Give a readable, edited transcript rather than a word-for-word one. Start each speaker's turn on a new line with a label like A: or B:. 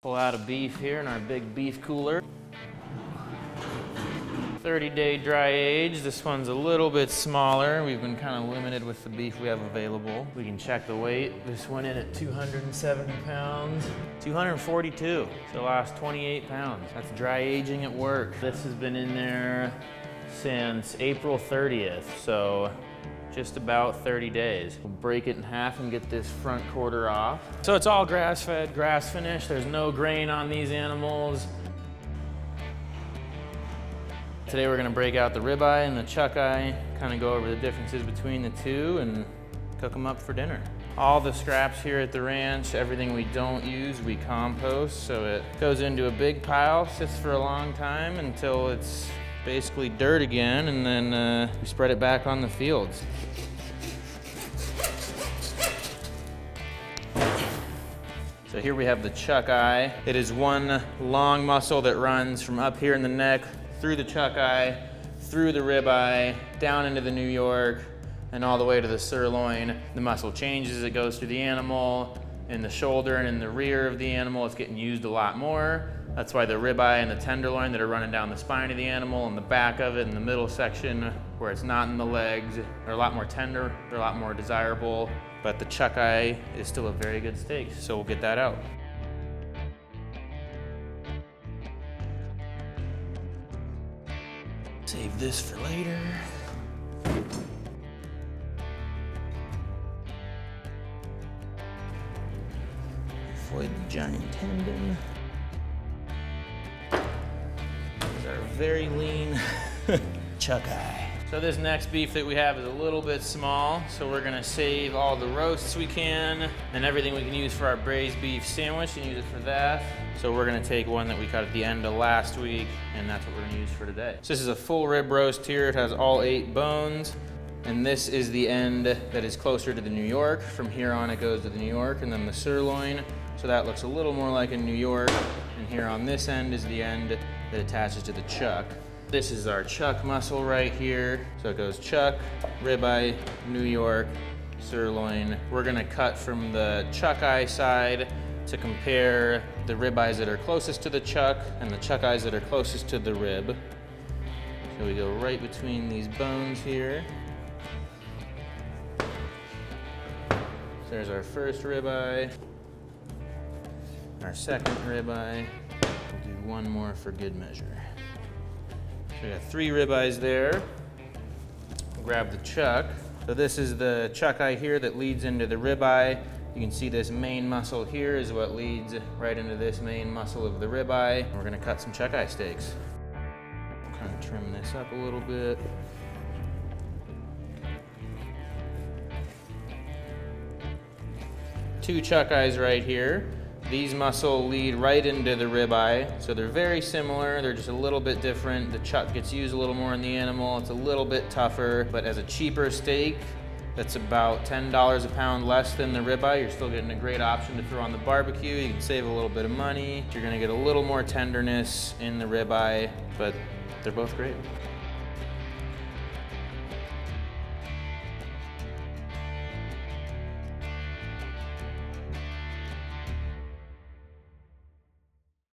A: Pull out a beef here in our big beef cooler. 30-day dry age. This one's a little bit smaller. We've been kind of limited with the beef we have available. We can check the weight. This went in at 270 pounds. 242, so lost 28 pounds. That's dry aging at work. This has been in there since April 30th, so just about 30 days. We'll break it in half and get this front quarter off. So it's all grass-fed, grass-finished. There's no grain on these animals. Today we're gonna break out the ribeye and the chuck eye, kind of go over the differences between the two and cook them up for dinner. All the scraps here at the ranch, everything we don't use, we compost. So it goes into a big pile, sits for a long time until it's basically dirt again, and then we spread it back on the fields. So here we have the chuck eye. It is one long muscle that runs from up here in the neck, through the chuck eye, through the ribeye, down into the New York, and all the way to the sirloin. The muscle changes as it goes through the animal. In the shoulder and in the rear of the animal, it's getting used a lot more. That's why the ribeye and the tenderloin that are running down the spine of the animal and the back of it and the middle section where it's not in the legs, they're a lot more tender, they're a lot more desirable, but the chuck eye is still a very good steak, so we'll get that out. Save this for later. Avoid the giant tendon. These are very lean chuck eye. So this next beef that we have is a little bit small, so we're gonna save all the roasts we can and everything we can use for our braised beef sandwich and use it for that. So we're gonna take one that we cut at the end of last week, and that's what we're gonna use for today. So this is a full rib roast here. It has all 8 bones. And this is the end that is closer to the New York. From here on, it goes to the New York, and then the sirloin. So that looks a little more like a New York. And here on this end is the end that attaches to the chuck. This is our chuck muscle right here. So it goes chuck, ribeye, New York, sirloin. We're gonna cut from the chuck eye side to compare the ribeyes that are closest to the chuck and the chuck eyes that are closest to the rib. So we go right between these bones here. There's our first ribeye, our second ribeye. We'll do one more for good measure. So we got 3 ribeyes there. We'll grab the chuck. So this is the chuck eye here that leads into the ribeye. You can see this main muscle here is what leads right into this main muscle of the ribeye. We're gonna cut some chuck eye steaks. We'll kind of trim this up a little bit. Two chuck eyes right here. These muscle lead right into the ribeye, so they're very similar. They're just a little bit different. The chuck gets used a little more in the animal. It's a little bit tougher, but as a cheaper steak, that's about $10 a pound less than the ribeye. You're still getting a great option to throw on the barbecue. You can save a little bit of money. You're gonna get a little more tenderness in the ribeye, but they're both great.